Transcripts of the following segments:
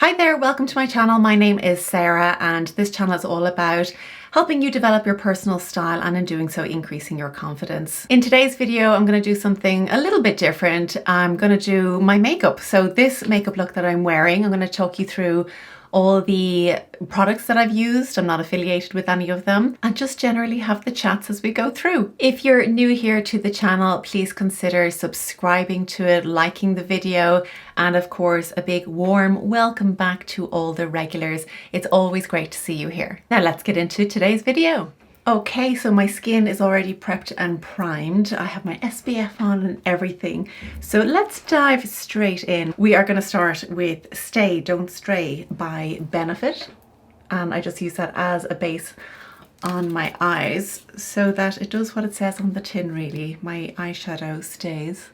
Hi there, welcome to my channel. My name is Sarah and this channel is all about helping you develop your personal style and in doing so increasing your confidence. In today's video I'm going to do something a little bit different. I'm going to do my makeup. So this makeup look that I'm wearing, I'm going to talk you through all the products that I've used. I'm not affiliated with any of them, and just generally have the chats as we go through. If you're new here to the channel, please consider subscribing to it, liking the video, and of course a big warm welcome back to all the regulars. It's always great to see you here. Now let's get into today's video. Okay, so my skin is already prepped and primed. I have my SPF on and everything. So let's dive straight in. We are going to start with Stay, Don't Stray by Benefit. And I just use that as a base on my eyes so that it does what it says on the tin really. My eyeshadow stays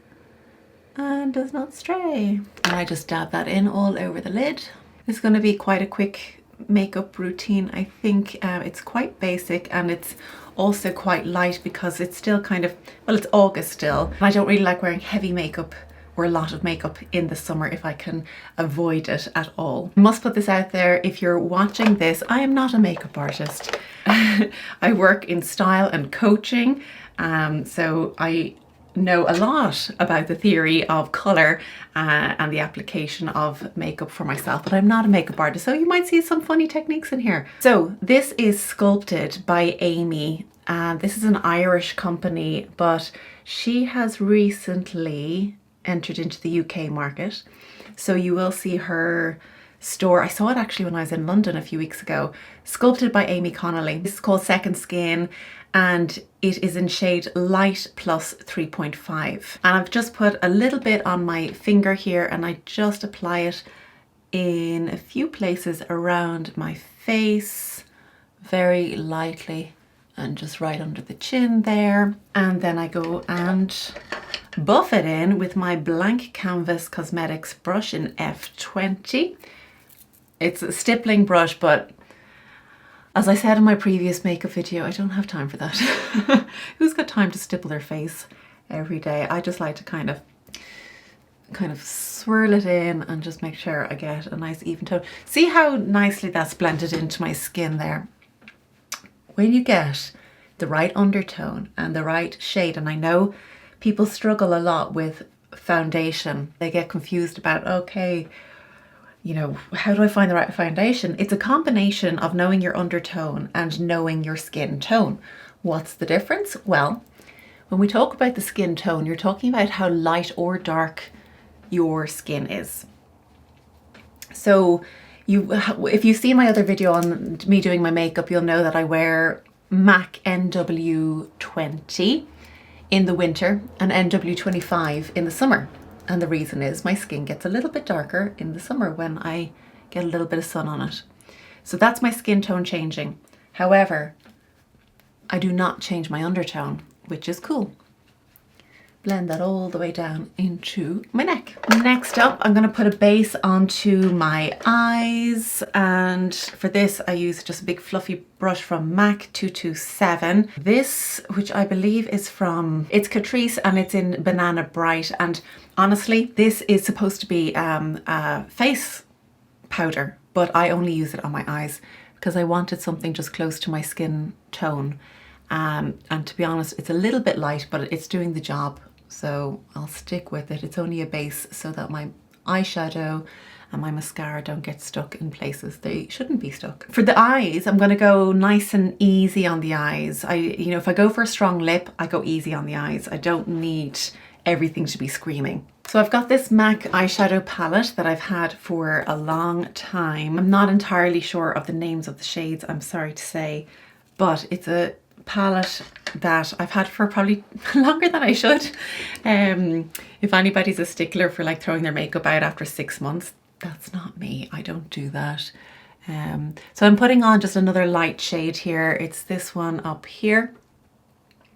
and does not stray. And I just dab that in all over the lid. It's going to be quite a quick makeup routine. I think it's quite basic and it's also quite light because it's still kind of, well, it's August still. I don't really like wearing heavy makeup or a lot of makeup in the summer if I can avoid it at all. I must put this out there, if you're watching this, I am not a makeup artist. I work in style and coaching, so I know a lot about the theory of colour and the application of makeup for myself, but I'm not a makeup artist, so you might see some funny techniques in here. So this is Sculpted by Amy. This is an Irish company, but she has recently entered into the UK market, so you will see her store. I saw it actually when I was in London a few weeks ago. Sculpted by Amy Connolly. This is called Second Skin and it is in shade Light Plus 3.5. And I've just put a little bit on my finger here and I just apply it in a few places around my face, very lightly, and just right under the chin there. And then I go and buff it in with my Blank Canvas Cosmetics brush in F20. It's a stippling brush, but as I said in my previous makeup video, I don't have time for that. Who's got time to stipple their face every day? I just like to kind of swirl it in and just make sure I get a nice even tone. See how nicely that's blended into my skin there? When you get the right undertone and the right shade, and I know people struggle a lot with foundation. They get confused about, okay, you know, how do I find the right foundation? It's a combination of knowing your undertone and knowing your skin tone. What's the difference? Well, when we talk about the skin tone, you're talking about how light or dark your skin is. So if you've seen my other video on me doing my makeup, you'll know that I wear MAC NW20 in the winter and NW25 in the summer. And the reason is my skin gets a little bit darker in the summer when I get a little bit of sun on it. So that's my skin tone changing. However, I do not change my undertone, which is cool. Blend that all the way down into my neck. Next up, I'm going to put a base onto my eyes, and for this I use just a big fluffy brush from MAC 227. This, which I believe is from, it's Catrice and it's in Banana Bright, and honestly this is supposed to be a face powder, but I only use it on my eyes because I wanted something just close to my skin tone, and to be honest it's a little bit light but it's doing the job. So I'll stick with it. It's only a base so that my eyeshadow and my mascara don't get stuck in places they shouldn't be stuck. For the eyes, I'm going to go nice and easy on the eyes. If I go for a strong lip, I go easy on the eyes. I don't need everything to be screaming. So I've got this MAC eyeshadow palette that I've had for a long time. I'm not entirely sure of the names of the shades, I'm sorry to say, but it's a palette that I've had for probably longer than I should. If anybody's a stickler for like throwing their makeup out after 6 months, that's not me. I don't do that. So I'm putting on just another light shade here. It's this one up here,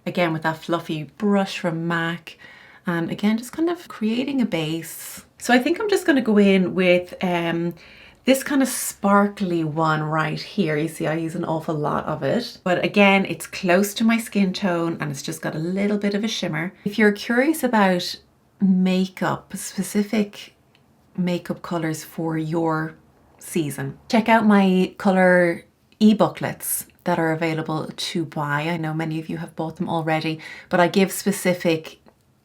again with that fluffy brush from MAC, and again just kind of creating a base. So I think I'm just going to go in with this kind of sparkly one right here. You see I use an awful lot of it, but again it's close to my skin tone and it's just got a little bit of a shimmer. If you're curious about makeup, specific makeup colors for your season. Check out my Colour e-booklets that are available to buy. I know many of you have bought them already, but I give specific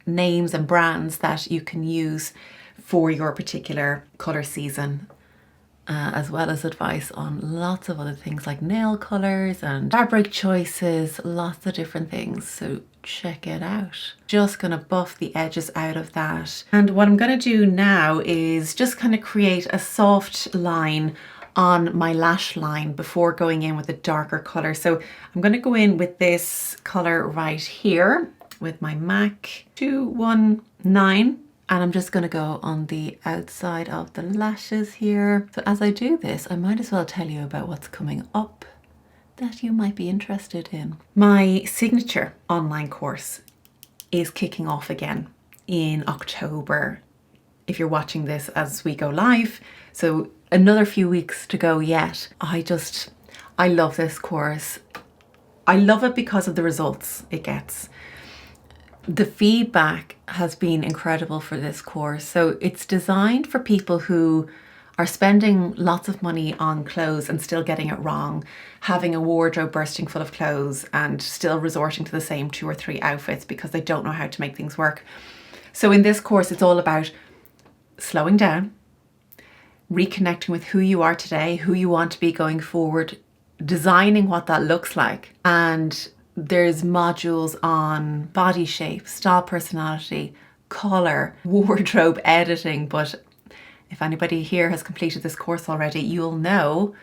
names and brands that you can use for your particular colour season, as well as advice on lots of other things like nail colours and fabric choices, lots of different things. So check it out. Just gonna buff the edges out of that. And what I'm gonna do now is just kind of create a soft line on my lash line before going in with a darker colour. So I'm going to go in with this colour right here with my MAC 219, and I'm just going to go on the outside of the lashes here. So as I do this, I might as well tell you about what's coming up that you might be interested in. My signature online course is kicking off again in October, if you're watching this as we go live. So another few weeks to go yet. I love this course. I love it because of the results it gets. The feedback has been incredible for this course. So it's designed for people who are spending lots of money on clothes and still getting it wrong, having a wardrobe bursting full of clothes and still resorting to the same 2 or 3 outfits because they don't know how to make things work. So in this course, it's all about slowing down, reconnecting with who you are today, who you want to be going forward, designing what that looks like. And there's modules on body shape, style, personality, color, wardrobe editing. But if anybody here has completed this course already, you'll know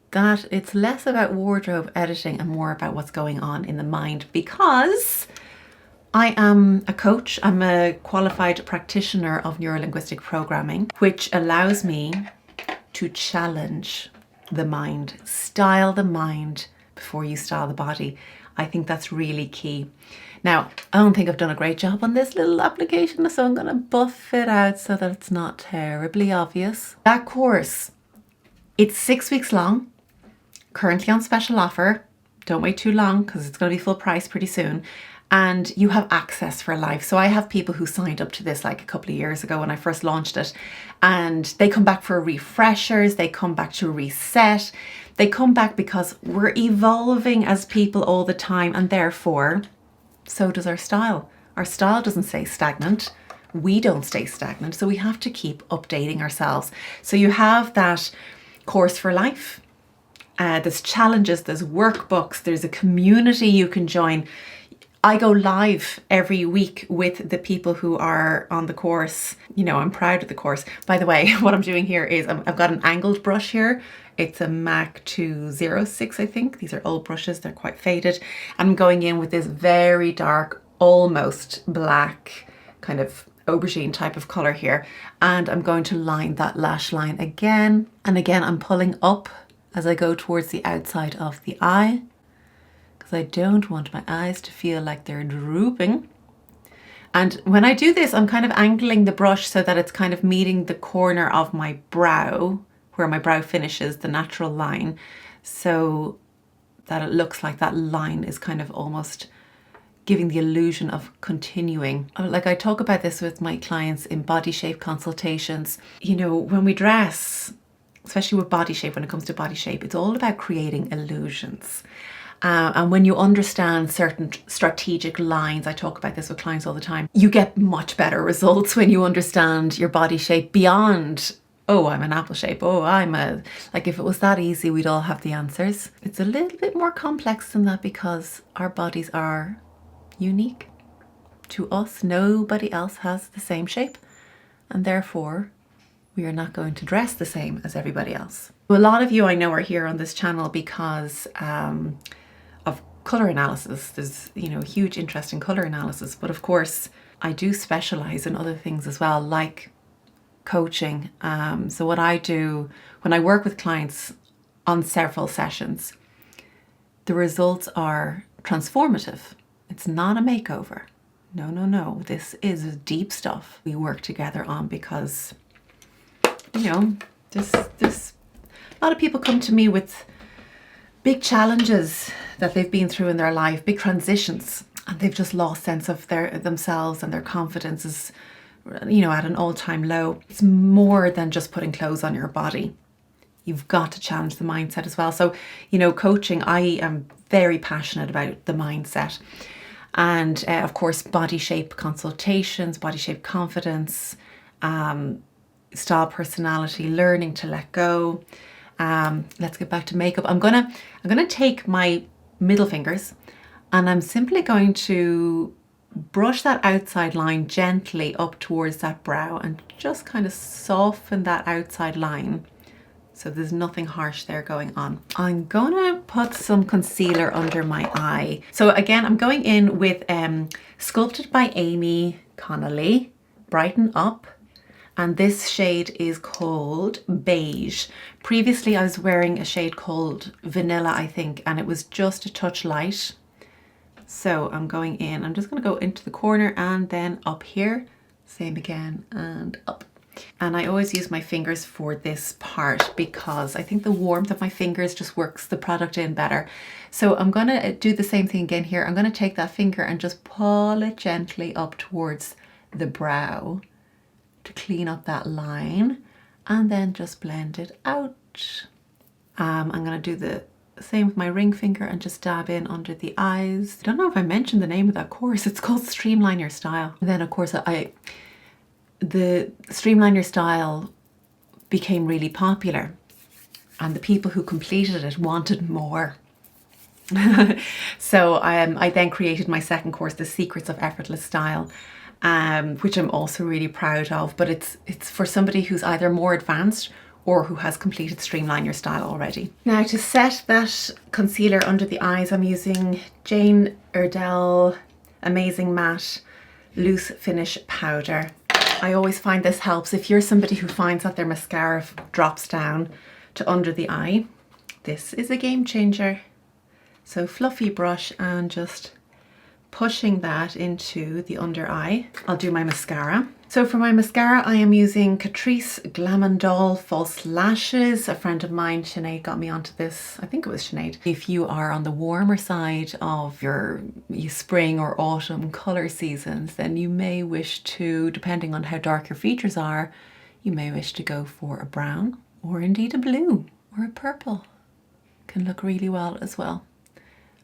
that it's less about wardrobe editing and more about what's going on in the mind, because I am a coach. I'm a qualified practitioner of neurolinguistic programming, which allows me to challenge the mind, style the mind before you style the body. I think that's really key. Now, I don't think I've done a great job on this little application, so I'm going to buff it out so that it's not terribly obvious. That course, it's 6 weeks long, currently on special offer. Don't wait too long because it's going to be full price pretty soon. And you have access for life. So I have people who signed up to this like a couple of years ago when I first launched it, and they come back for refreshers, they come back to reset, they come back because we're evolving as people all the time, and therefore so does our style. Our style doesn't stay stagnant. We don't stay stagnant. So we have to keep updating ourselves. So you have that course for life. There's challenges, there's workbooks, there's a community you can join. I go live every week with the people who are on the course. You know, I'm proud of the course. By the way, what I'm doing here is I've got an angled brush here. It's a MAC 206, I think. These are old brushes, they're quite faded. I'm going in with this very dark, almost black, kind of aubergine type of color here. And I'm going to line that lash line again. And again, I'm pulling up as I go towards the outside of the eye, because I don't want my eyes to feel like they're drooping. And when I do this, I'm kind of angling the brush so that it's kind of meeting the corner of my brow, where my brow finishes, the natural line, so that it looks like that line is kind of almost giving the illusion of continuing. Like I talk about this with my clients in body shape consultations. You know, when we dress, especially with body shape, when it comes to body shape, it's all about creating illusions. And when you understand certain strategic lines, I talk about this with clients all the time, you get much better results when you understand your body shape beyond, oh, I'm an apple shape, oh, I'm a, like if it was that easy, we'd all have the answers. It's a little bit more complex than that because our bodies are unique to us. Nobody else has the same shape, and therefore we are not going to dress the same as everybody else. A lot of you I know are here on this channel because of colour analysis. There's, you know, huge interest in colour analysis, but of course I do specialise in other things as well, like coaching. So what I do when I work with clients on several sessions, the results are transformative. It's not a makeover. No, no, no. This is deep stuff we work together on because, you know, there's a lot of people come to me with big challenges that they've been through in their life, big transitions, and they've just lost sense of themselves, and their confidence is, you know, at an all-time low. It's more than just putting clothes on your body. you've got to challenge the mindset as well. So, you know, coaching, I am very passionate about the mindset. And of course, body shape consultations, body shape confidence, style personality, learning to let go. Let's get back to makeup. I'm gonna take my middle fingers and I'm simply going to brush that outside line gently up towards that brow and just kind of soften that outside line. So there's nothing harsh there going on. I'm gonna put some concealer under my eye. So again, I'm going in with Sculpted by Amy Connolly, Brighten Up. And this shade is called Beige. Previously, I was wearing a shade called Vanilla, I think, and it was just a touch light. So I'm going in, I'm just gonna go into the corner and then up here, same again, and up. And I always use my fingers for this part because I think the warmth of my fingers just works the product in better. So I'm gonna do the same thing again here. I'm gonna take that finger and just pull it gently up towards the brow to clean up that line and then just blend it out. I'm gonna do the same with my ring finger and just dab in under the eyes. I don't know if I mentioned the name of that course. It's called Streamline Your Style. And then of course the Streamline Your Style became really popular and the people who completed it wanted more. So I then created my second course, The Secrets of Effortless Style, which I'm also really proud of, but it's for somebody who's either more advanced or who has completed Streamline Your Style already. Now to set that concealer under the eyes, I'm using Jane Iredale Amazing Matte Loose Finish Powder. I always find this helps if you're somebody who finds that their mascara drops down to under the eye. This is a game changer. So fluffy brush and just pushing that into the under eye. I'll do my mascara. So for my mascara, I am using Catrice Glamandol False Lashes. A friend of mine, Sinead, got me onto this. I think it was Sinead. If you are on the warmer side of your spring or autumn colour seasons, then you may wish to, depending on how dark your features are, you may wish to go for a brown or indeed a blue or a purple. Can look really well as well.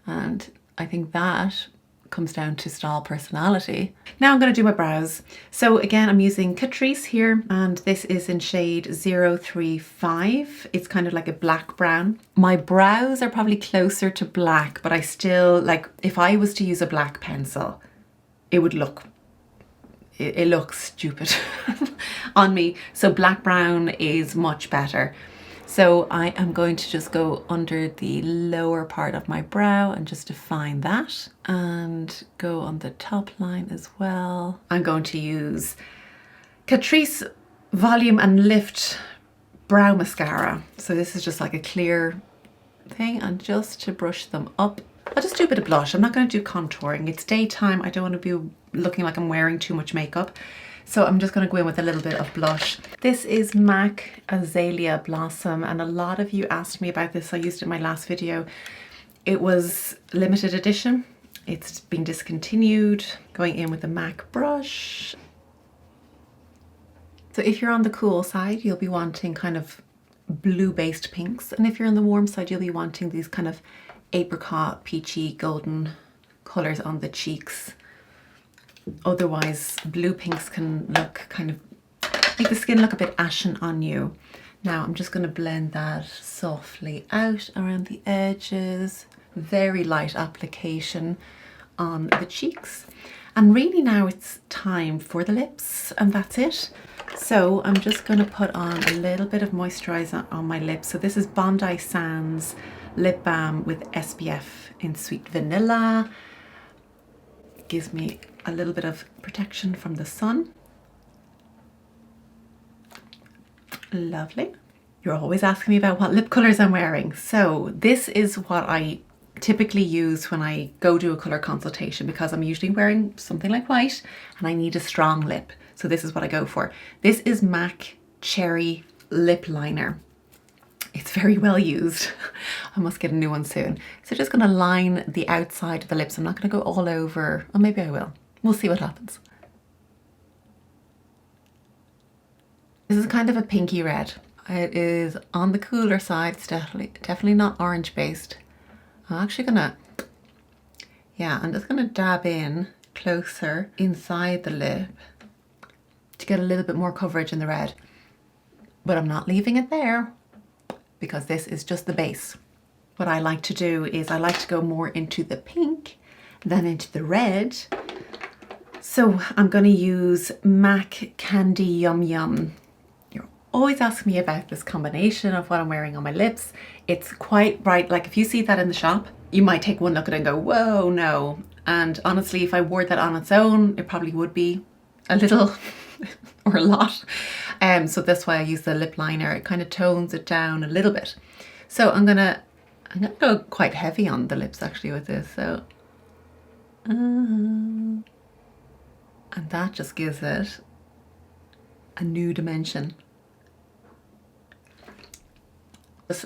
And I think that comes down to style personality. Now I'm going to do my brows. So again, I'm using Catrice here and this is in shade 035. It's kind of like a black brown. My brows are probably closer to black, but I still, like, if I was to use a black pencil, it would look, it looks stupid on me. So black brown is much better. So I am going to just go under the lower part of my brow and just define that and go on the top line as well. I'm going to use Catrice Volume and Lift Brow Mascara. So this is just like a clear thing and just to brush them up. I'll just do a bit of blush. I'm not going to do contouring. It's daytime. I don't want to be looking like I'm wearing too much makeup. So I'm just going to go in with a little bit of blush. This is MAC Azalea Blossom and a lot of you asked me about this. I used it in my last video. It was limited edition. It's been discontinued. Going in with the MAC brush. So if you're on the cool side, you'll be wanting kind of blue-based pinks. And if you're on the warm side, you'll be wanting these kind of apricot, peachy, golden colours on the cheeks. Otherwise, blue pinks can look kind of, make the skin look a bit ashen on you. Now I'm just going to blend that softly out around the edges. Very light application on the cheeks. And really now it's time for the lips and that's it. So I'm just going to put on a little bit of moisturizer on my lips. So this is Bondi Sands Lip Balm with SPF in Sweet Vanilla. It gives me a little bit of protection from the sun. Lovely. You're always asking me about what lip colours I'm wearing. So this is what I typically use when I go do a colour consultation because I'm usually wearing something like white and I need a strong lip. So this is what I go for. This is MAC Cherry Lip Liner. It's very well used. I must get a new one soon. So just going to line the outside of the lips. I'm not going to go all over, or maybe I will. We'll see what happens. This is kind of a pinky red. It is on the cooler side. It's definitely not orange based. I'm actually gonna, yeah, I'm just gonna dab in closer inside the lip to get a little bit more coverage in the red. But I'm not leaving it there because this is just the base. What I like to do is I like to go more into the pink than into the red. So I'm going to use MAC Candy Yum Yum. You're always asking me about this combination of what I'm wearing on my lips. It's quite bright. Like if you see that in the shop, you might take one look at it and go, whoa, no. And honestly, if I wore that on its own, it probably would be a little or a lot. So that's why I use the lip liner. It kind of tones it down a little bit. So I'm gonna go quite heavy on the lips actually with this. So, and that just gives it a new dimension.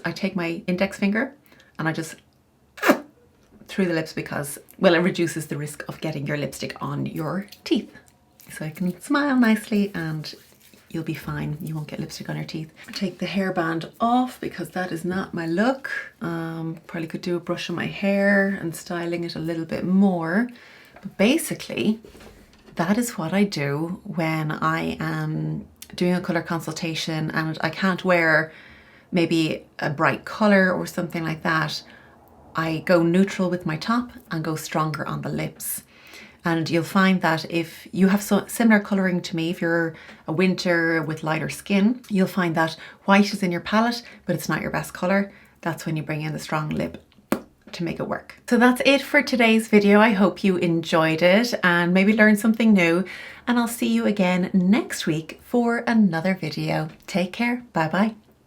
I take my index finger and I just through the lips because, well, it reduces the risk of getting your lipstick on your teeth. So I can smile nicely and you'll be fine. You won't get lipstick on your teeth. Take the hairband off because that is not my look. Probably could do a brush on my hair and styling it a little bit more. But basically, that is what I do when I am doing a colour consultation and I can't wear maybe a bright colour or something like that. I go neutral with my top and go stronger on the lips. And you'll find that if you have similar colouring to me, if you're a winter with lighter skin, you'll find that white is in your palette, but it's not your best colour. That's when you bring in the strong lip to make it work. So that's it for today's video. I hope you enjoyed it and maybe learned something new. And I'll see you again next week for another video. Take care. Bye bye.